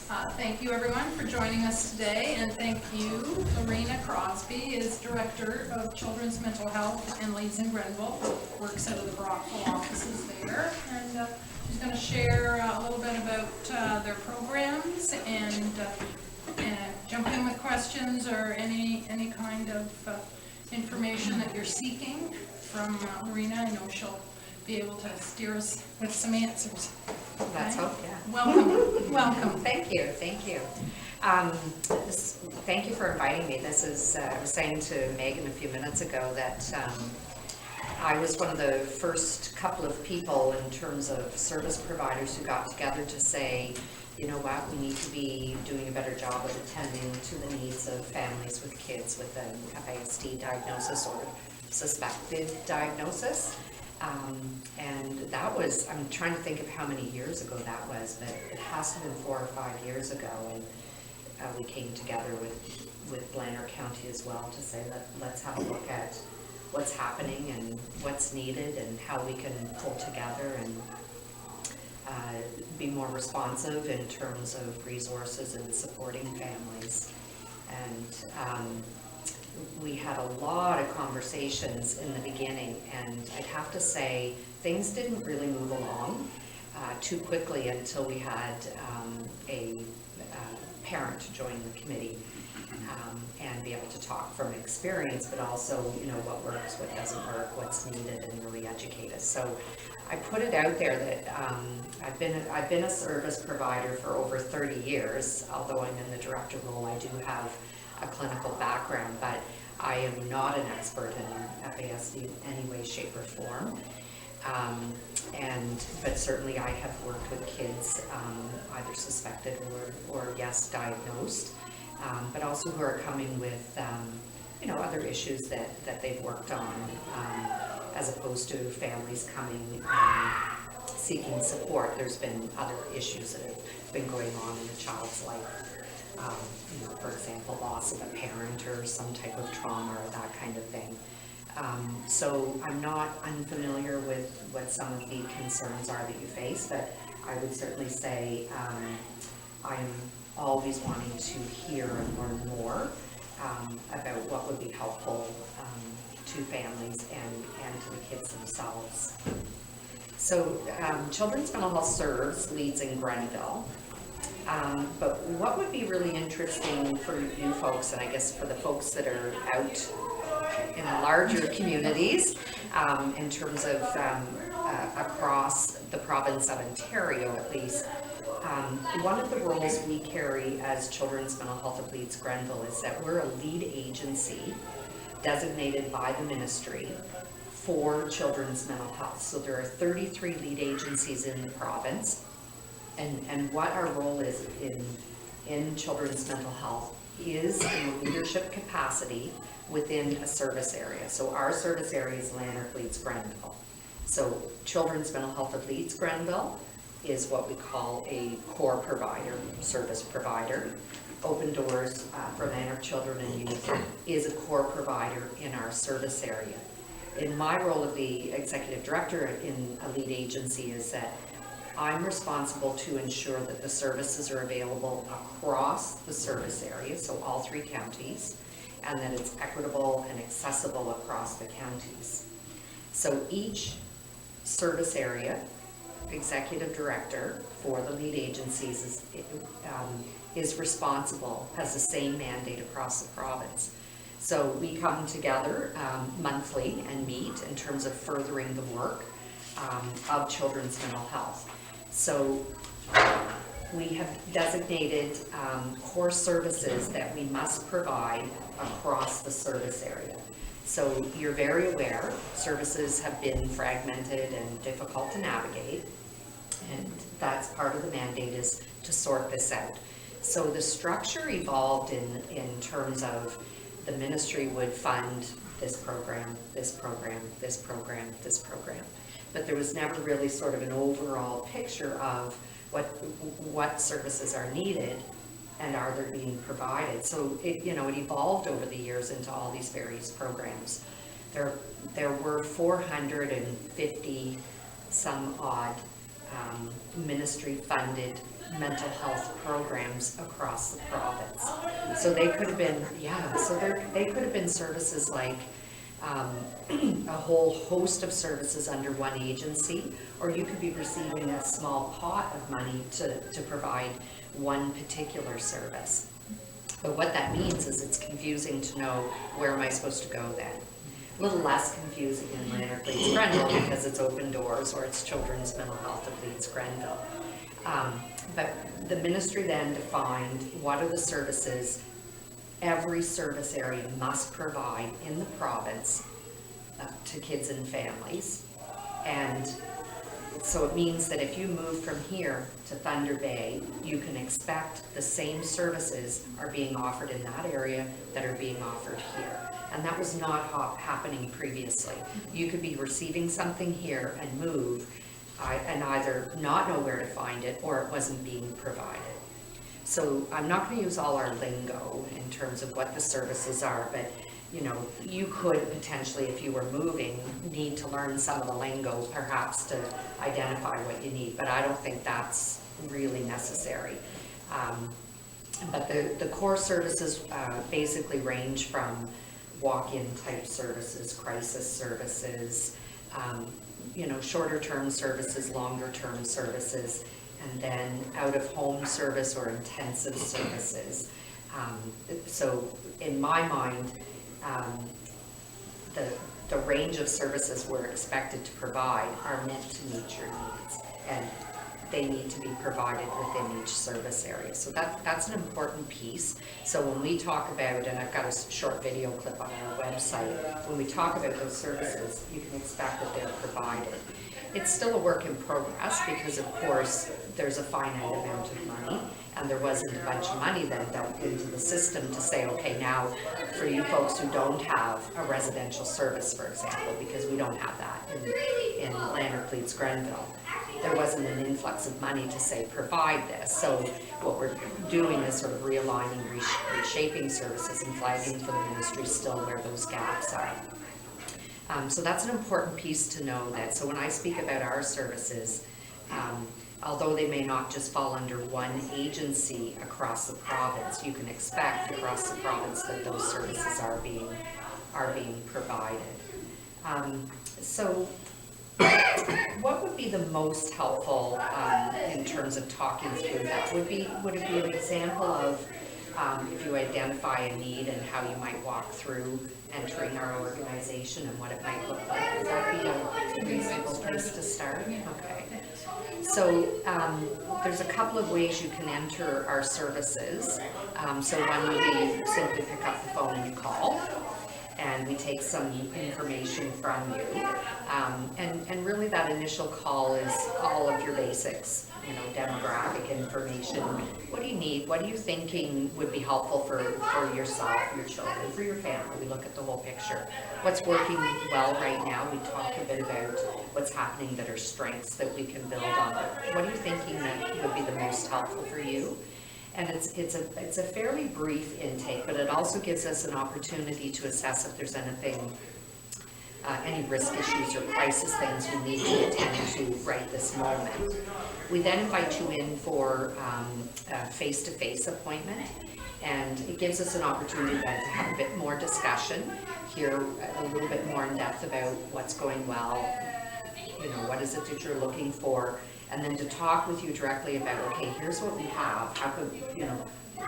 Thank you everyone for joining us today, and thank you. Lorena Crosbie is Director of Children's Mental Health in Leeds-Grenville, works out of the Brockville offices there, and she's going to share a little bit about their programs and jump in with questions or any kind of information that you're seeking from Lorena. I know she'll be able to steer us with some answers. Okay? Let's hope, yeah. Welcome. Thank you. Thank you for inviting me. This is, I was saying to Megan a few minutes ago that I was one of the first couple of people in terms of service providers who got together to say, you know what, we need to be doing a better job of attending to the needs of families with kids with an FASD diagnosis or suspected diagnosis. And that was, I'm trying to think of how many years ago that was, but it has to have been 4 or 5 years ago, and we came together with Blantyre County as well to say that let's have a look at what's happening and what's needed and how we can pull together and be more responsive in terms of resources and supporting families. And we had a lot of conversations in the beginning, and I'd have to say things didn't really move along too quickly until we had a parent join the committee and be able to talk from experience, but also, you know, what works, what doesn't work, what's needed, and really educate us. So I put it out there that I've been a service provider for over 30 years, although I'm in the director role. I do have a clinical background, but I am not an expert in FASD in any way, shape, or form. But certainly I have worked with kids either suspected or yes, diagnosed, but also who are coming with you know, other issues that they've worked on, as opposed to families coming seeking support. There's been other issues that have been going on in a child's life. You know, for example, loss of a parent or some type of trauma or that kind of thing. So I'm not unfamiliar with what some of the concerns are that you face, but I would certainly say I'm always wanting to hear and learn more about what would be helpful to families and to the kids themselves. So Children's Mental Health serves Leeds-Grenville. But what would be really interesting for you folks, and I guess for the folks that are out in the larger communities, in terms of across the province of Ontario at least, one of the roles we carry as Children's Mental Health of Leeds-Grenville is that we're a lead agency designated by the ministry for children's mental health. So there are 33 lead agencies in the province. And what our role is in children's mental health is in a leadership capacity within a service area. So our service area is Lanark, Leeds-Grenville. So Children's Mental Health of Leeds-Grenville is what we call a core provider, service provider. Open Doors for Lanark Children and Youth is a core provider in our service area. In my role of the executive director in a lead agency is that I'm responsible to ensure that the services are available across the service area, so all 3 counties, and that it's equitable and accessible across the counties. So each service area executive director for the lead agencies is responsible, has the same mandate across the province. So we come together monthly and meet in terms of furthering the work of children's mental health. So we have designated core services that we must provide across the service area. So you're very aware, services have been fragmented and difficult to navigate, and that's part of the mandate, is to sort this out. So the structure evolved in terms of the ministry would fund this program, this program, this program, this program. But there was never really sort of an overall picture of what services are needed and are they being provided. So it evolved over the years into all these various programs. There were 450 some odd ministry funded mental health programs across the province. So they could have been, they could have been services like a whole host of services under one agency, or you could be receiving a small pot of money to provide one particular service. But what that means is it's confusing to know where am I supposed to go then. A little less confusing in Leeds-Grenville because it's Open Doors or it's Children's Mental Health of Leeds-Grenville. But the ministry then defined what are the services every service area must provide in the province to kids and families. And so it means that if you move from here to Thunder Bay, you can expect the same services are being offered in that area that are being offered here. And that was not happening previously. You could be receiving something here and move and either not know where to find it or it wasn't being provided. So I'm not going to use all our lingo in terms of what the services are, but you know, you could potentially, if you were moving, need to learn some of the lingo perhaps to identify what you need, but I don't think that's really necessary. But the core services basically range from walk-in type services, crisis services, you know, shorter term services, longer term services, and then out of home service or intensive services. So in my mind, the range of services we're expected to provide are meant to meet your needs, and they need to be provided within each service area. So that's an important piece. So when we talk about, and I've got a short video clip on our website, when we talk about those services, you can expect that they're provided. It's still a work in progress because, of course, there's a finite amount of money, and there wasn't a bunch of money then dumped into the system to say, okay, now for you folks who don't have a residential service, for example, because we don't have that in Leeds-Grenville, there wasn't an influx of money to say provide this. So what we're doing is sort of realigning, reshaping services and flagging for the ministry still where those gaps are. So that's an important piece to know that. So when I speak about our services, although they may not just fall under one agency across the province, you can expect across the province that those services are being provided. So what would be the most helpful in terms of talking through that? Would it be an example of if you identify a need and how you might walk through entering our organization and what it might look like? Would that be a reasonable place to start? Okay. So there's a couple of ways you can enter our services. So one would be simply pick up the phone and you call, and we take some information from you. And really that initial call is all of your basics, you know, demographic information. What do you need? What are you thinking would be helpful for yourself, your children, for your family? We look at the whole picture. What's working well right now? We talk a bit about what's happening that are strengths that we can build on. What are you thinking that would be the most helpful for you? And it's a fairly brief intake, but it also gives us an opportunity to assess if there's anything, any risk issues or crisis things we need to attend to right this moment. We then invite you in for a face-to-face appointment, and it gives us an opportunity then to have a bit more discussion, hear a little bit more in depth about what's going well, you know, what is it that you're looking for, and then to talk with you directly about, okay, here's what we have, how could, you know,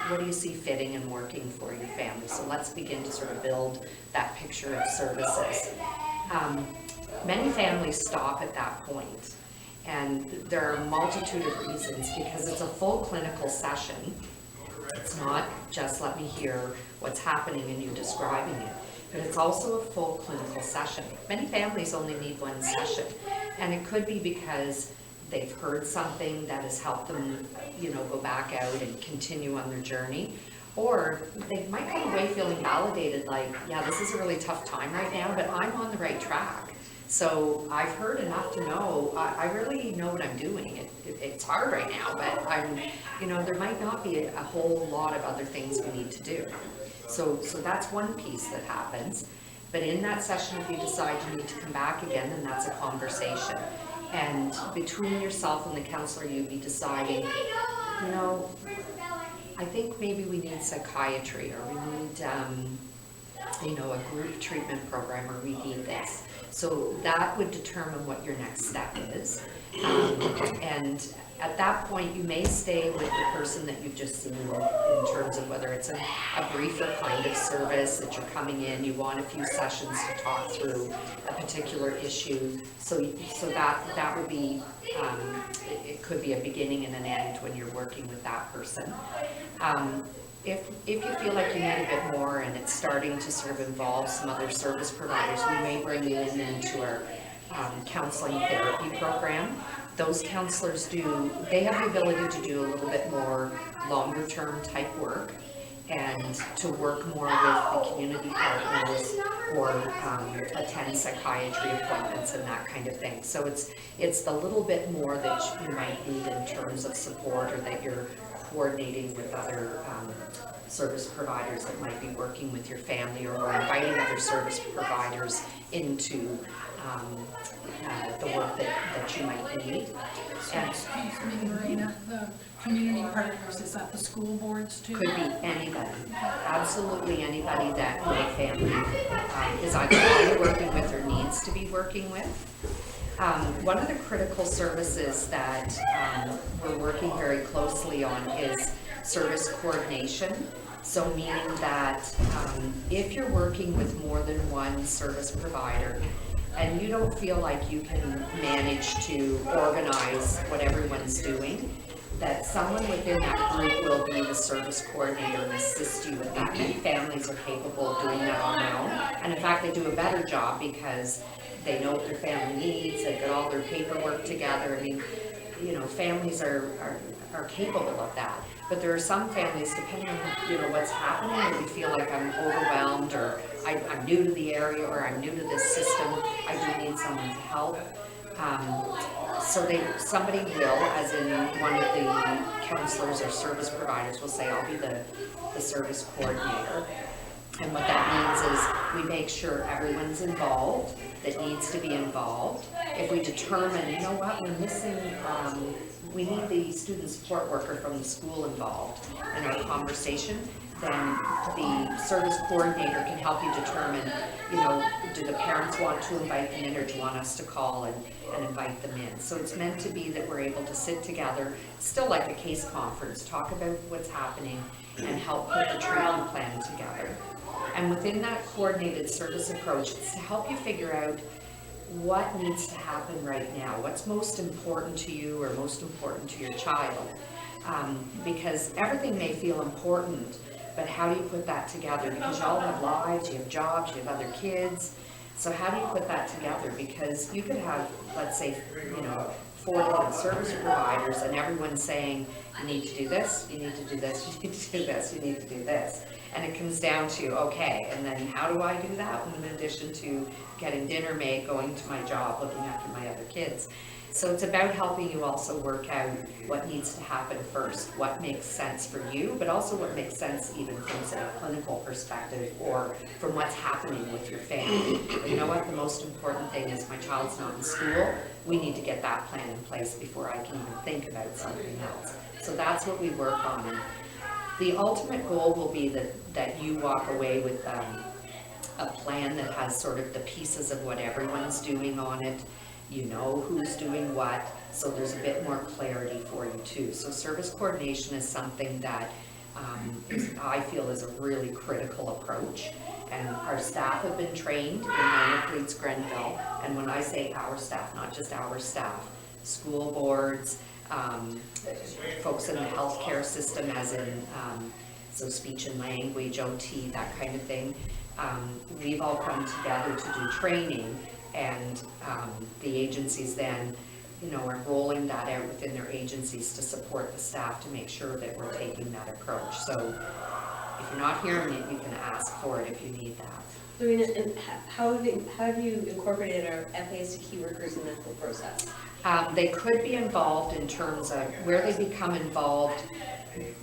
what do you see fitting and working for your family? So let's begin to sort of build that picture of services. Many families stop at that point, and there are a multitude of reasons, because it's a full clinical session. It's not just let me hear what's happening and you describing it, but it's also a full clinical session. Many families only need one session, and it could be because they've heard something that has helped them, you know, go back out and continue on their journey, or they might come away feeling validated, like, yeah, this is a really tough time right now, but I'm on the right track. So I've heard enough to know, I really know what I'm doing. It's hard right now, but I'm, you know, there might not be a whole lot of other things we need to do. So that's one piece that happens. But in that session, if you decide you need to come back again, then that's a conversation. And between yourself and the counselor, you'd be deciding you know, I think maybe we need psychiatry, or we need, you know, a group treatment program, or we need this. So that would determine what your next step is. And at that point, you may stay with the person that you've just seen in terms of whether it's a briefer kind of service that you're coming in, you want a few sessions to talk through a particular issue. So that would be, it could be a beginning and an end when you're working with that person. If you feel like you need a bit more and it's starting to sort of involve some other service providers, we may bring you into our counseling therapy program. Those counselors they have the ability to do a little bit more longer term type work and to work more with the community partners or attend psychiatry appointments and that kind of thing. So it's the little bit more that you might need in terms of support, or that you're coordinating with other service providers that might be working with your family, or inviting other service providers into the work that you might need. So, excuse me, Lorena, the community partners, is that the school boards too? Could be anybody, absolutely anybody that my family is either already working with or needs to be working with. One of the critical services that we're working very closely on is service coordination. So meaning that if you're working with more than one service provider and you don't feel like you can manage to organize what everyone's doing, that someone within that group will be the service coordinator and assist you with that. Many families are capable of doing that on their own, and in fact they do a better job because they know what their family needs, they've got all their paperwork together. I mean, you know, families are capable of that. But there are some families, depending on, you know, what's happening, where you feel like I'm overwhelmed, or I'm new to the area, or I'm new to this system, I do need someone to help. So somebody will, as in one of the counselors or service providers will say, I'll be the service coordinator. And what that means is we make sure everyone's involved that needs to be involved. If we determine, you know what, we're missing, we need the student support worker from the school involved in our conversation, then the service coordinator can help you determine, you know, do the parents want to invite them in, or do you want us to call and invite them in? So it's meant to be that we're able to sit together, still like a case conference, talk about what's happening and help put the treatment plan together. And within that coordinated service approach, it's to help you figure out what needs to happen right now, what's most important to you or most important to your child. Because everything may feel important, but how do you put that together? Because you all have lives, you have jobs, you have other kids. So how do you put that together? Because you could have, let's say, you know, 4 different service providers and everyone's saying, you need to do this, you need to do this, you need to do this, you need to do this. And it comes down to, okay, and then how do I do that in addition to getting dinner made, going to my job, looking after my other kids? So it's about helping you also work out what needs to happen first, what makes sense for you, but also what makes sense even from, say, a clinical perspective or from what's happening with your family. But you know what, the most important thing is my child's not in school. We need to get that plan in place before I can even think about something else. So that's what we work on. And the ultimate goal will be that you walk away with a plan that has sort of the pieces of what everyone's doing on it. You know who's doing what, so there's a bit more clarity for you too. So service coordination is something that I feel is a really critical approach. And our staff have been trained in Leeds-Grenville. And when I say our staff, not just our staff, school boards, folks in the healthcare system, as in so speech and language, OT, that kind of thing. We've all come together to do training, and the agencies then, you know, are rolling that out within their agencies to support the staff to make sure that we're taking that approach. So if you're not hearing it, you can ask for it if you need that. Lorena, and how have you incorporated our FASD key workers in that whole process? They could be involved in terms of where they become involved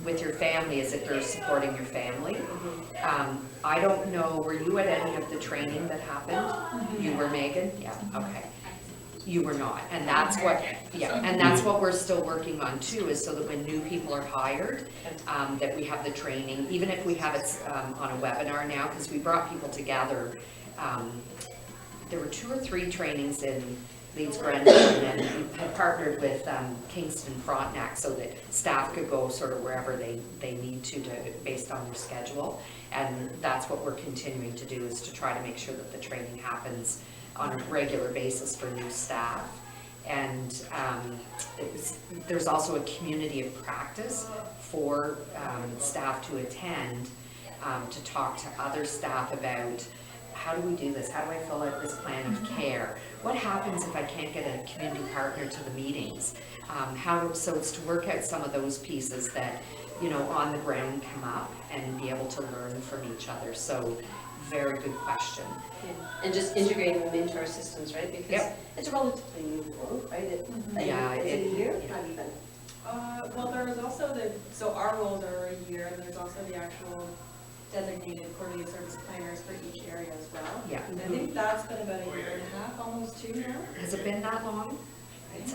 with your family is if they're supporting your family. Mm-hmm. I don't know, were you at any of the training that happened? Mm-hmm. You were, Megan? Yeah, okay. You were not, and that's what, yeah, and that's what we're still working on too, is so that when new people are hired, that we have the training, even if we have it on a webinar now, because we brought people together. There were 2 or 3 trainings in Leeds-Grenville, and then we had partnered with Kingston Frontenac so that staff could go sort of wherever they need to based on their schedule. And that's what we're continuing to do, is to try to make sure that the training happens on a regular basis for new staff. And there's also a community of practice for staff to attend, to talk to other staff about how do we do this? How do I fill out this plan of care? What happens if I can't get a community partner to the meetings? So it's to work out some of those pieces that, you know, on the ground come up and be able to learn from each other. So very good question. Yeah. And just integrating them into our systems, right? Because Yep. it's a relatively new role, right? Yeah, Is it a year? yeah. Not even. Well, there is also so our roles are a year, and there's also the actual designated coordinated service planners for each area as well. Yeah. And I think that's been about a year and a half, almost 2 now. Has it been that long?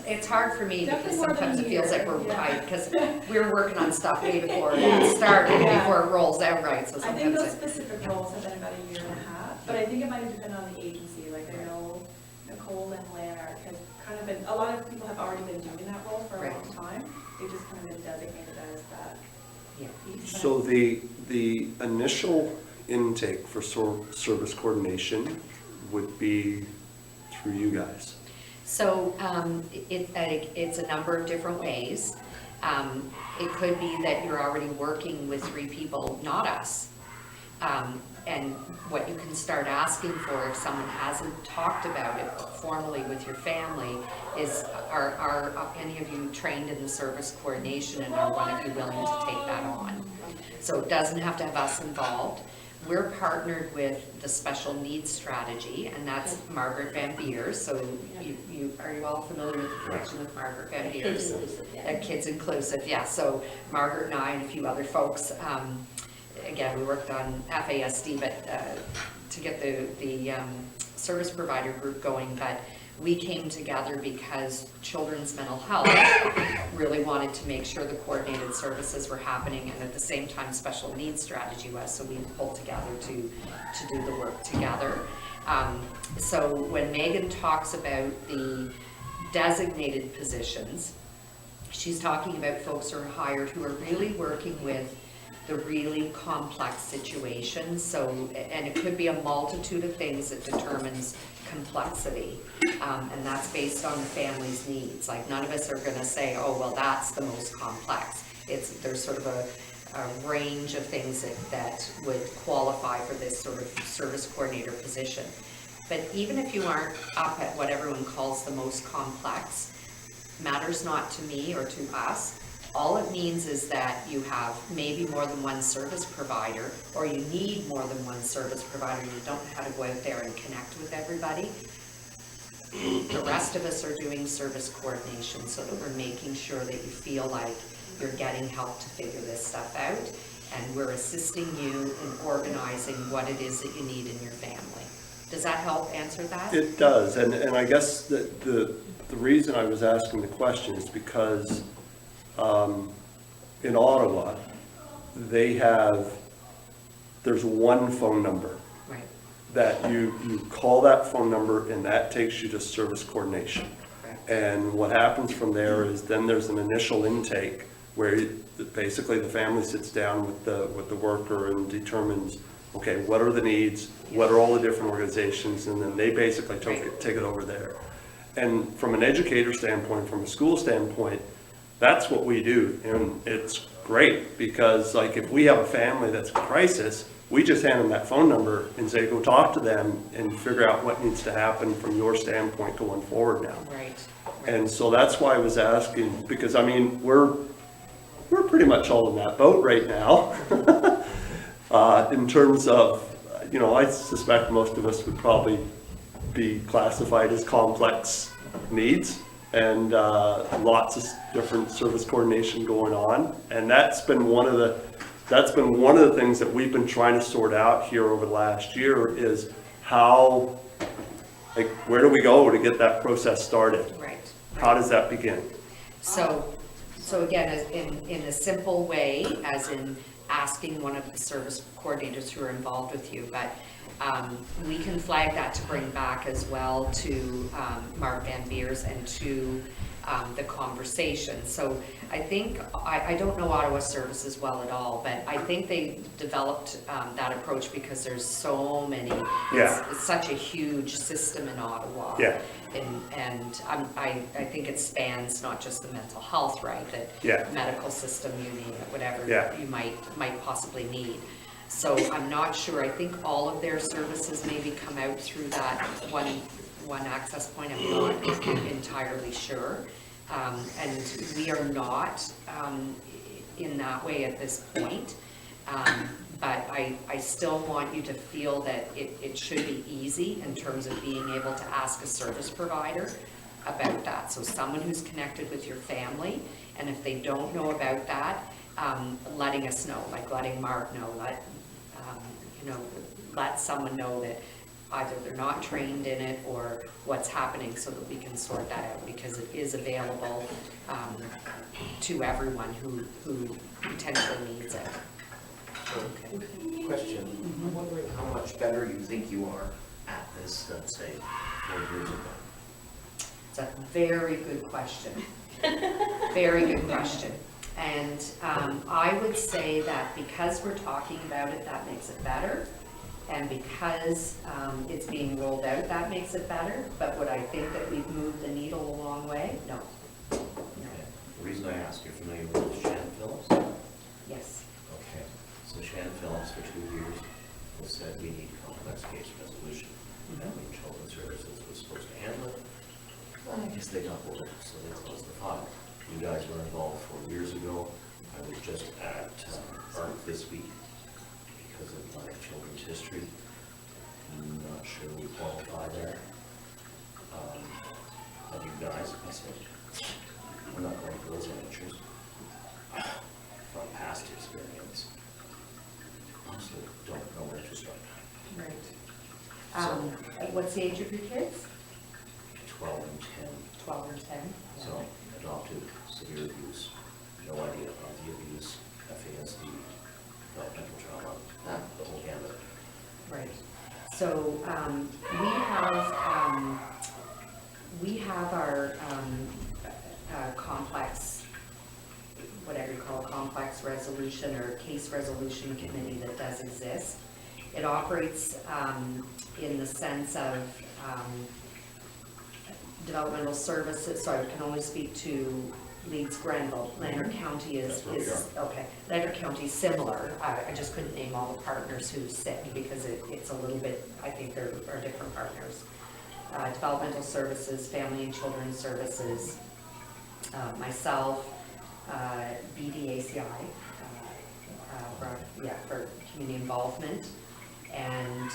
It's hard for me because Definitely more than sometimes a it feels year, like we're yeah. tight, because we're working on stuff way before Yeah. it started, Yeah. before it rolls out right, so I think sometimes those it, specific roles have been about a year and a half, but I think it might have depended on the agency. Like I know Nicole and Lanark have kind of been, a lot of people have already been doing that role for a Right. long time. They've just kind of been designated as that yeah. piece. So the initial intake for service coordination would be through you guys. So it's a number of different ways. It could be that you're already working with 3 people, not us. And what you can start asking for if someone hasn't talked about it formally with your family is, are any of you trained in the service coordination, and are one of you willing to take that on? So it doesn't have to have us involved. We're partnered with the special needs strategy, and that's Margaret Van Beers. So are you all familiar with the connection with Margaret Van Beers? Kids Inclusive, yeah. Kids Inclusive, yeah. So Margaret and I and a few other folks, again, we worked on FASD, but to get the service provider group going, but we came together because children's mental health really wanted to make sure the coordinated services were happening, and at the same time special needs strategy was, so we pulled together to do the work together. So when Megan talks about the designated positions, she's talking about folks who are hired who are really working with the really complex situations. So, and it could be a multitude of things that determines complexity, and that's based on the family's needs. Like, none of us are going to say, oh well, that's the most complex. There's sort of a range of things that would qualify for this sort of service coordinator position. But even if you aren't up at what everyone calls the most complex, matters not to me or to us. All it means is that you have maybe more than one service provider, or you need more than one service provider. You don't know how to go out there and connect with everybody. The rest of us are doing service coordination so that we're making sure that you feel like you're getting help to figure this stuff out, and we're assisting you in organizing what it is that you need in your family. Does that help answer that? It does, and I guess the reason I was asking the question is because in Ottawa, there's one phone number Right. that you call that phone number, and that takes you to service coordination. Correct. And what happens from there is then there's an initial intake where basically the family sits down with the worker and determines, okay, what are the needs, what are all the different organizations, and then they basically take it over there. And from an educator standpoint, from a school standpoint, that's what we do, and it's great, because like if we have a family that's a crisis, we just hand them that phone number and say, go talk to them and figure out what needs to happen from your standpoint going forward now. Right. And so that's why I was asking, because I mean, we're pretty much all in that boat right now. In terms of, I suspect most of us would probably be classified as complex needs, and lots of different service coordination going on. And that's been one of the things that we've been trying to sort out here over the last year, is how like, where do we go to get that process started? Right. How does that begin? So again, in a simple way, as in asking one of the service coordinators who are involved with you, but we can flag that to bring back as well to Mark Van Beers and to the conversation. So I think, I don't know Ottawa Services well at all, but I think they developed that approach because there's so many, it's such a huge system in Ottawa. Yeah. And I think it spans not just the mental health, right, that medical system, you name it, whatever you might possibly need. So I'm not sure, I think all of their services maybe come out through that one access point, I'm not entirely sure. And we are not in that way at this point. But I still want you to feel that it should be easy in terms of being able to ask a service provider about that. So someone who's connected with your family, and if they don't know about that, letting us know, like letting Mark know, let someone know that either they're not trained in it or what's happening so that we can sort that out, because it is available to everyone who potentially needs it. Okay. Question. I'm wondering how much better you think you are at this than, say, 4 years ago? It's a very good question. Very good question. And I would say that because we're talking about it, that makes it better. And because it's being rolled out, that makes it better. But would I think that we've moved the needle a long way? No. Okay. The reason I ask, you're familiar with Shannon Phillips? Yes. Okay. So Shannon Phillips for 2 years has said we need complex case resolution. Family and Children's Services was supposed to handle it. Well, I guess they got bored, so they closed the file. You guys were involved 4 years ago. I was just at ARC this week because of my children's history. I'm not sure we qualify there. But you guys, I said, we're not going for those amateurs. From past experience, honestly, don't know where to start. Right. What's the age of your kids? 12 and 10. 12 or 10? So adopted, severe abuse, no idea of the abuse, FASD, developmental trauma, the whole gamut. Right. So we have our complex, whatever you call a complex resolution or case resolution committee that does exist. It operates in the sense of developmental services, so I can only speak to Leeds-Grenville. Leonard County is okay. Leonard County is similar. I just couldn't name all the partners who sit because it's a little bit, I think there are different partners. Developmental services, family and children's services, myself, BDACI, for community involvement, and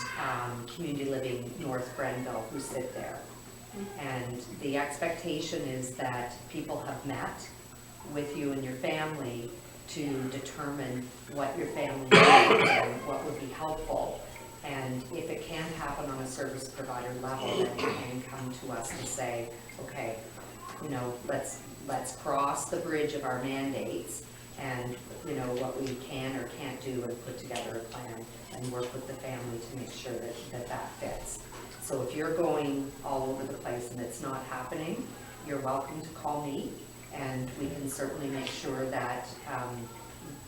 Community Living North Grenville, who sit there. And the expectation is that people have met with you and your family to determine what your family needs and what would be helpful. And if it can't happen on a service provider level, then you can come to us and say, okay, let's cross the bridge of our mandates and, what we can or can't do, and put together a plan and work with the family to make sure that fits. So if you're going all over the place and it's not happening, you're welcome to call me, and we can certainly make sure that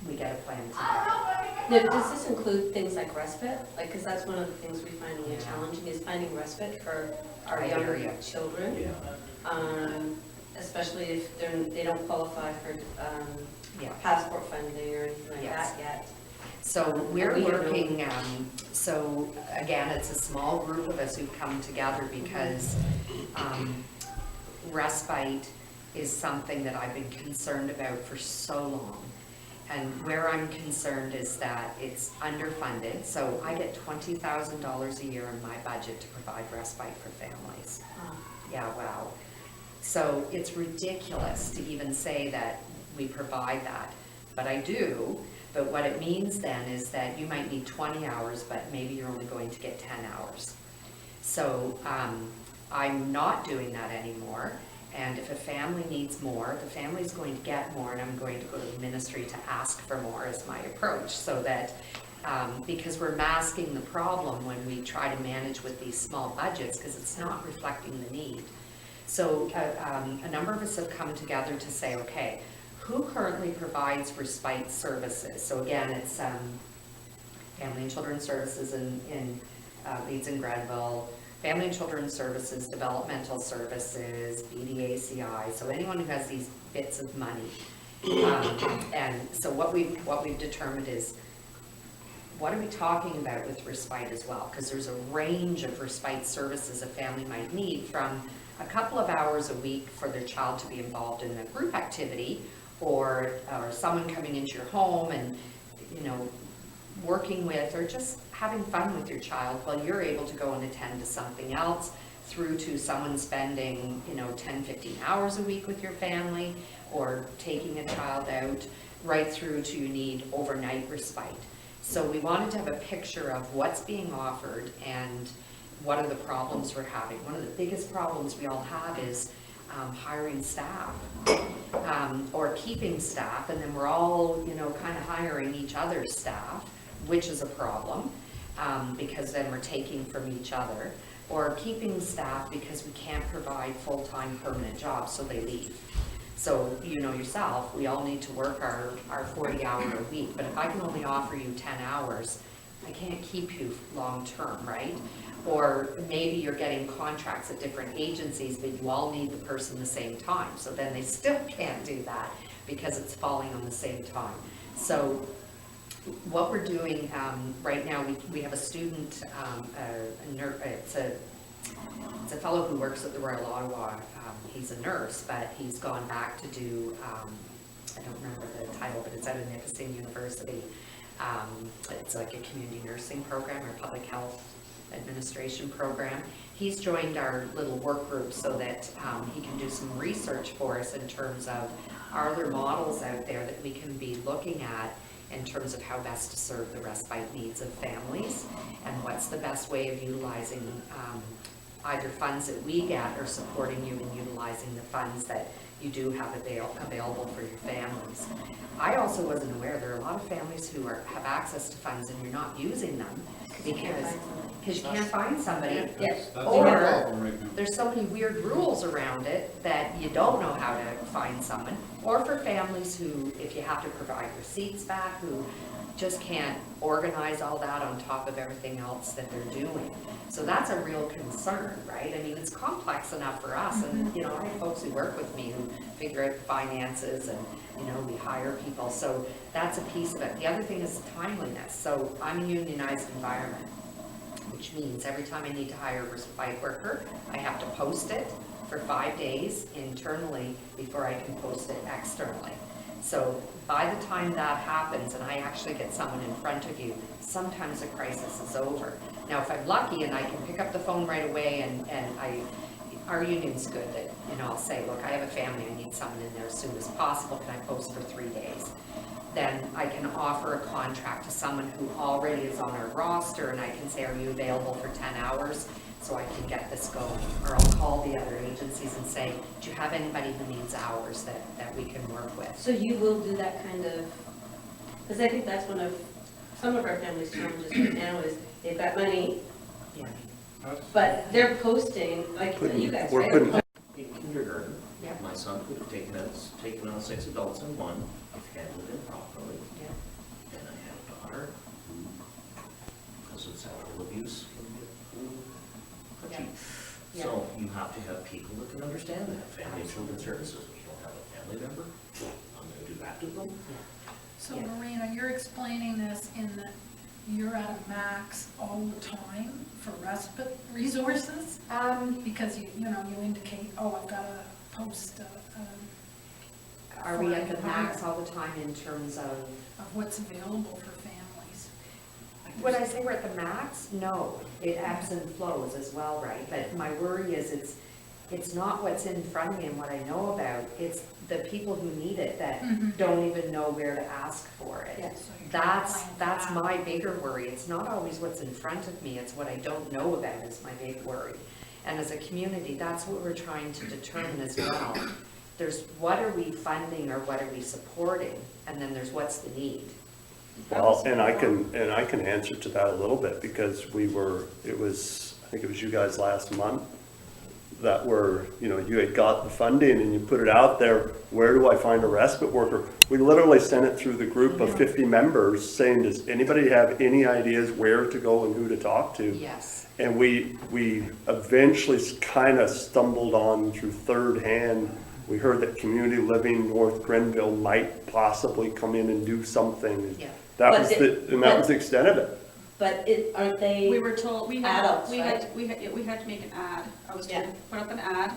we get a plan together. Now, does this include things like respite? Because that's one of the things we find really challenging, is finding respite for our younger children. Yeah. Especially if they don't qualify for passport funding or anything like that yet. So we're working, so again, it's a small group of us who've come together because respite is something that I've been concerned about for so long. And where I'm concerned is that it's underfunded. So I get $20,000 a year in my budget to provide respite for families. Yeah, wow. So it's ridiculous to even say that we provide that, but I do. But what it means then is that you might need 20 hours, but maybe you're only going to get 10 hours. So I'm not doing that anymore. And if a family needs more, the family's going to get more, and I'm going to go to the ministry to ask for more is my approach, so that, because we're masking the problem when we try to manage with these small budgets, because it's not reflecting the need. So a number of us have come together to say, okay, who currently provides respite services? So again, it's Family and Children's Services in Leeds-Grenville, Family and Children's Services, Developmental Services, BDACI, so anyone who has these bits of money. And so what we've determined is, what are we talking about with respite as well? Because there's a range of respite services a family might need, from a couple of hours a week for their child to be involved in a group activity, or someone coming into your home and, you know, working with, or just having fun with your child while you're able to go and attend to something else, through to someone spending, you know, 10, 15 hours a week with your family, or taking a child out, right through to you need overnight respite. So we wanted to have a picture of what's being offered and what are the problems we're having. One of the biggest problems we all have is hiring staff, or keeping staff, and then we're all, you know, kind of hiring each other's staff, which is a problem, because then we're taking from each other, or keeping staff because we can't provide full-time permanent jobs, so they leave. So, you know yourself, we all need to work our 40-hour a week, but if I can only offer you 10 hours, I can't keep you long-term, right? Or maybe you're getting contracts at different agencies, but you all need the person the same time, so then they still can't do that because it's falling on the same time. So what we're doing right now, we have a student, it's a fellow who works at the Royal Ottawa. He's a nurse, but he's gone back to do, I don't remember the title, but it's at a Nipissing University. It's like a community nursing program or public health administration program. He's joined our little work group so that he can do some research for us in terms of, are there models out there that we can be looking at in terms of how best to serve the respite needs of families, and what's the best way of utilizing either funds that we get, or supporting you in utilizing the funds that you do have available for your families. I also wasn't aware there are a lot of families who have access to funds and you're not using them because you can't find somebody. That's Or our problem right now. there's so many weird rules around it that you don't know how to find someone. Or for families who, if you have to provide receipts back, who just can't organize all that on top of everything else that they're doing. So that's a real concern, right? I mean, it's complex enough for us, and, you know, I have folks who work with me who figure out finances, and, you know, we hire people, so that's a piece of it. The other thing is timeliness. So I'm a unionized environment, which means every time I need to hire a respite worker, I have to post it for 5 days internally before I can post it externally. So by the time that happens and I actually get someone in front of you, sometimes the crisis is over. Now, if I'm lucky and I can pick up the phone right away, and our union's good, that, you know, I'll say, look, I have a family, I need someone in there as soon as possible, can I post for 3 days? Then I can offer a contract to someone who already is on our roster, and I can say, are you available for 10 hours? So I can get this going. Or I'll call the other agencies and say, do you have anybody who needs hours that we can work with? So you will do that kind of, because I think that's one of, some of our family's challenges right now is they've got money, Yeah. but they're posting, like you guys, We're right? putting- In kindergarten, Yeah. my son could have taken on 6 adults in one, if handled improperly. Yeah. And I had a daughter who, because of sexual abuse, Yeah. so you have to have people that can understand that. Family and Children's Services, if you don't have a family member, I'm going to do that to them. So Yeah. Marina, you're explaining this in that you're at a max all the time for respite resources? Because you indicate, oh, I've got to post Are we at the max all the time in terms of? of what's available for families. Would I say we're at the max? No, it ebbs and flows as well, right? But my worry is It's not what's in front of me and what I know about, it's the people who need it that Mhm. don't even know where to ask for it. Yes. So you're trying to That's plan that. my bigger worry. It's not always what's in front of me, it's what I don't know about is my big worry. And as a community, that's what we're trying to determine as well. There's what are we funding or what are we supporting, and then there's what's the need. Well, and I can answer to that a little bit, because I think it was you guys last month that were, you had got the funding and you put it out there, where do I find a respite worker? We literally sent it through the group of 50 members saying, does anybody have any ideas where to go and who to talk to? Yes. And we eventually kind of stumbled on through third hand. We heard that Community Living North Grenville might possibly come in and do something. Yeah. That But was it- that was the extent of it. But aren't they? We were told, we had Adults, to right? make an ad. I was Yeah. told to put up an ad,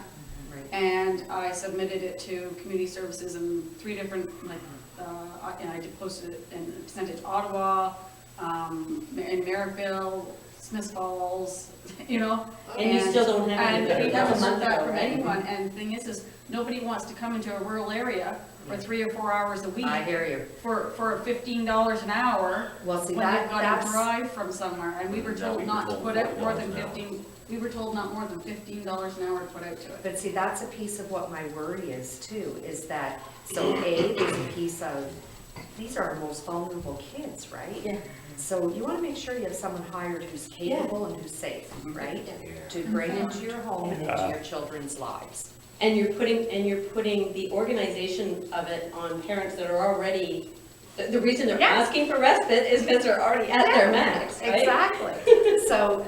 Right. and I submitted it to community services in 3 different, and I posted it and sent it to Ottawa, in Merrickville, Smiths Falls, And you still don't have And anybody. we That was haven't a heard month back ago, from right? anyone, and the thing is nobody wants to come into a rural area for 3 or 4 hours a week I hear you. for $15 an hour. Well, see, When they've got to that's, drive from somewhere, and we were Now told we not were to told put out more than $40 an hour. 15, we were told not more than $15 an hour to put out to it. but see, that's a piece of what my worry is too, is that, so A, there's a piece of, these are our most vulnerable kids, right? Yeah. So you want to make sure you have someone hired who's capable and who's safe, right? Yeah. To bring into your home and into Yeah. your children's lives. And you're putting the organization of it on parents that are already, the reason they're Yes. asking for respite is because they're already at their max, right? Exactly. So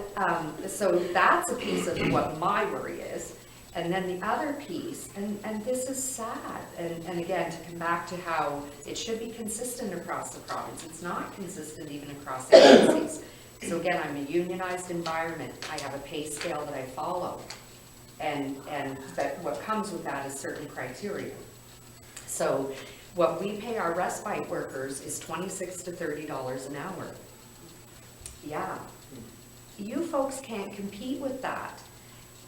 that's a piece of what my worry is. And then the other piece, and this is sad, and again, to come back to how it should be consistent across the province, it's not consistent even across agencies. So again, I'm a unionized environment, I have a pay scale that I follow, but what comes with that is certain criteria. So what we pay our respite workers is $26 to $30 an hour. Yeah. You folks can't compete with that,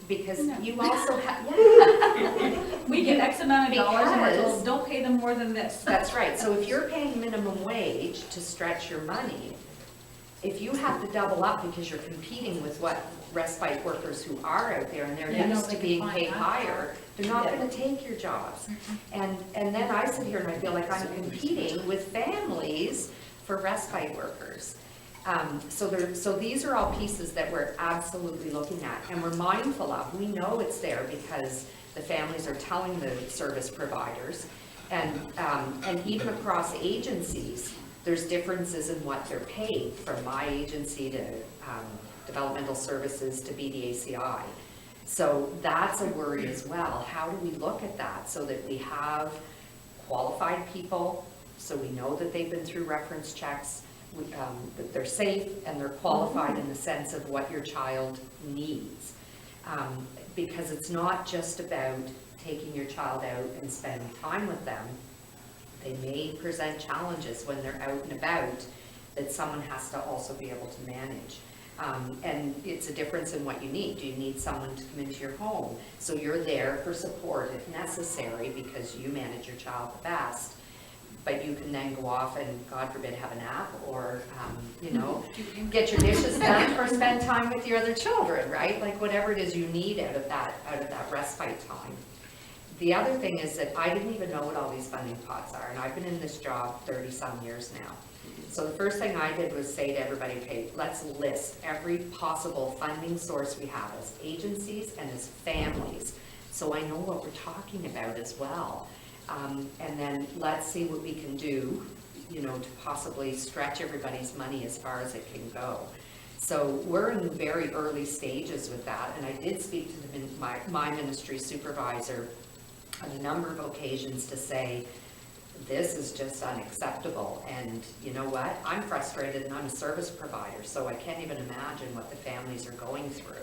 because No. you also have, yeah. We get X amount of dollars, and we're Because- told, don't pay them more than this. That's right, so if you're paying minimum wage to stretch your money, if you have to double up because you're competing with what respite workers who are out there and they're Yeah, no, used they to can being find paid that. higher, they're not Yeah. gonna take your jobs. And then I sit here and I feel like I'm competing with families for respite workers. So these are all pieces that we're absolutely looking at and we're mindful of. We know it's there because the families are telling the service providers. And even across agencies, there's differences in what they're paid, from my agency to developmental services to BDACI. So that's a worry as well. How do we look at that so that we have qualified people, so we know that they've been through reference checks, that they're safe and they're qualified in the sense of what your child needs. Because it's not just about taking your child out and spending time with them. They may present challenges when they're out and about that someone has to also be able to manage. And it's a difference in what you need. Do you need someone to come into your home? So you're there for support if necessary because you manage your child the best. But you can then go off and, God forbid, have a nap or, get your dishes done or spend time with your other children, right? Like whatever it is you need out of that respite time. The other thing is that I didn't even know what all these funding pots are, and I've been in this job 30-some years now. So the first thing I did was say to everybody, okay, let's list every possible funding source we have as agencies and as families, so I know what we're talking about as well. And then let's see what we can do, to possibly stretch everybody's money as far as it can go. So we're in very early stages with that, and I did speak to my ministry supervisor on a number of occasions to say, this is just unacceptable, and you know what? I'm frustrated and I'm a service provider, so I can't even imagine what the families are going through.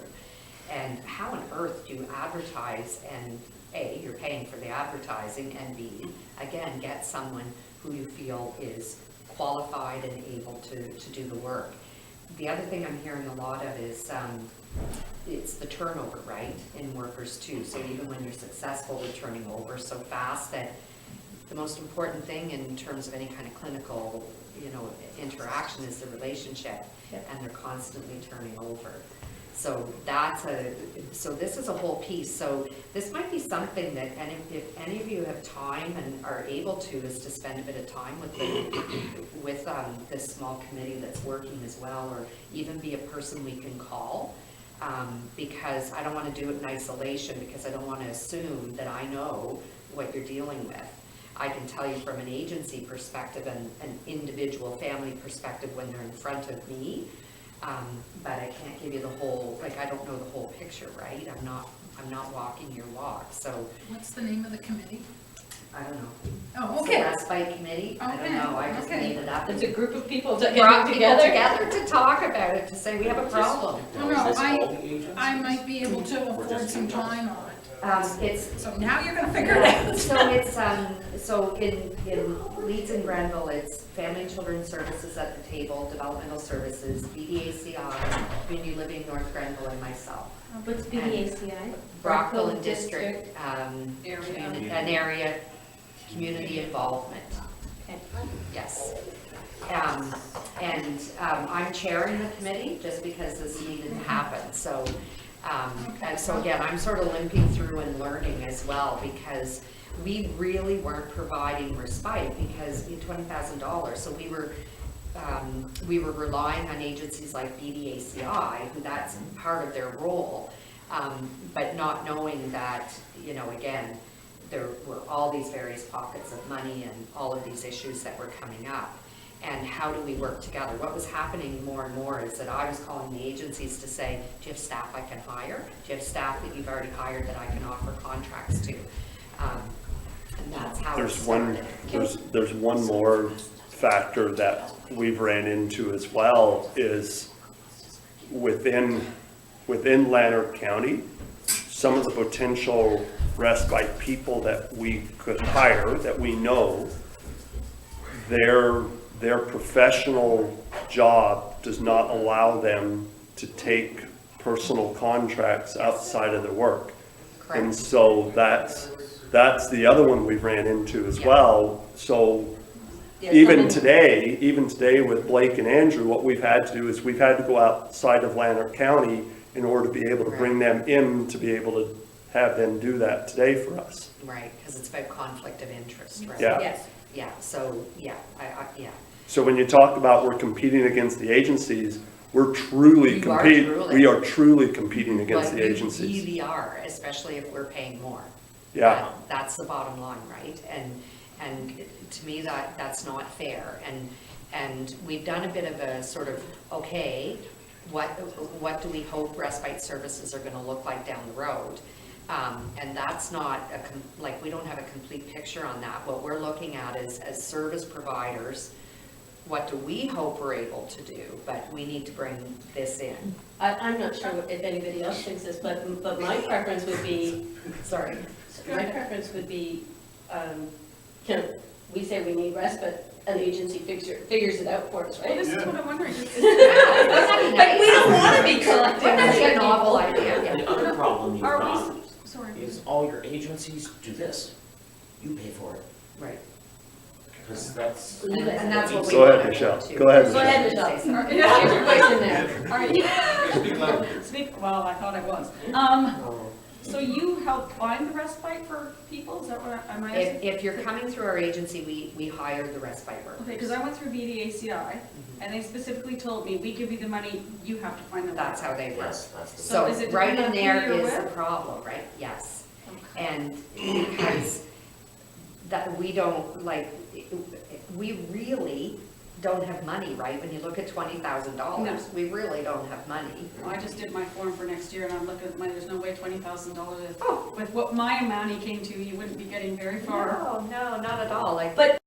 And how on earth do you advertise and A, you're paying for the advertising, and B, again, get someone who you feel is qualified and able to do the work. the other thing I'm hearing a lot of is, it's the turnover, right, in workers too. So even when you're successful, we're turning over so fast that the most important thing in terms of any kind of clinical, interaction is the relationship, and they're constantly turning over. So so this is a whole piece. So this might be something that, and if any of you have time and are able to, is to spend a bit of time with this small committee that's working as well, or even be a person we can call, because I don't want to do it in isolation, because I don't want to assume that I know what you're dealing with. I can tell you from an agency perspective and an individual family perspective when they're in front of me, but I can't give you the whole, I don't know the whole picture, right? I'm not walking your walk, so. What's the name of the committee? I don't know. Oh, It's okay. the Respite Committee, I don't Okay, know, I just okay. made it up. It's a group of people Brought getting people together. together to talk about it, to say we have a problem. Oh, no, I might be able to afford some time on it. It's, So now you're gonna figure it out. so in Leeds and Grenville, it's Family and Children's Services at the table, Developmental Services, BDACI, Community Living North Grenville, and myself. What's BDACI? Brockville and District, Area. an area, community involvement, Okay. yes. I'm chairing the committee just because this needed to happen, so. And so again, I'm sort of limping through and learning as well, because we really weren't providing respite because we had $20,000. So we were relying on agencies like BDACI, who that's part of their role, but not knowing that, again, there were all these various pockets of money and all of these issues that were coming up. And how do we work together? What was happening more and more is that I was calling the agencies to say, do you have staff I can hire? Do you have staff that you've already hired that I can offer contracts to? And that's how it started. There's one more factor that we've ran into as well, is within Lanark County, some of the potential respite people that we could hire, that we know, their professional job does not allow them to take personal contracts outside of their work. Correct. And so that's the other one we've ran into as well. So even today with Blake and Andrew, what we've had to do is we've had to go outside of Lanark County in order to be able to bring them in, to be able to have them do that today for us. Right, because it's about conflict of interest, right? Yeah. Yes. Yeah, so, yeah, yeah. So when you talk about we're competing against the agencies, we're truly You are competing. truly. We are truly competing against But the we agencies. really are, especially if we're paying more. Yeah. That's the bottom line, right? And to me, that's not fair. And we've done a bit of a sort of, okay, what do we hope respite services are gonna look like down the road? And that's not we don't have a complete picture on that. What we're looking at is, as service providers, what do we hope we're able to do? But we need to bring this in. I'm not sure if anybody else thinks this, but my preference would be, Sorry. my preference would be, we say we need respite, and the agency figures it out for us, Well, right? this is what I'm wondering. But we don't want to be collecting. That's a money. novel idea, yeah. The other problem you've Are got we, sorry. is all your agencies do this. You pay for it, Right. because that's. You guys- And that's what we Go ahead, want to Michelle. do. Go ahead, Go ahead, Michelle. Michelle. Say Get something. your voice in there. All right. Speak louder. Well, I thought I was. So you help find the respite for people, is that what am I asking? If you're coming through our agency, we hire the respite workers. Okay, because I went through BDACI, and they specifically told me, we give you the money, you have to find the. That's how they work. Yes, that's the. So is it right in depending there on who you're is the with? problem, right? Yes. Okay. And because that we don't, we really don't have money, right? When you look at $20,000, No. we really don't have money. Well, I just did my form for next year, and I'm looking at there's no way $20,000 Oh. with what my amount he came to, you wouldn't be getting very far. No, not at all. But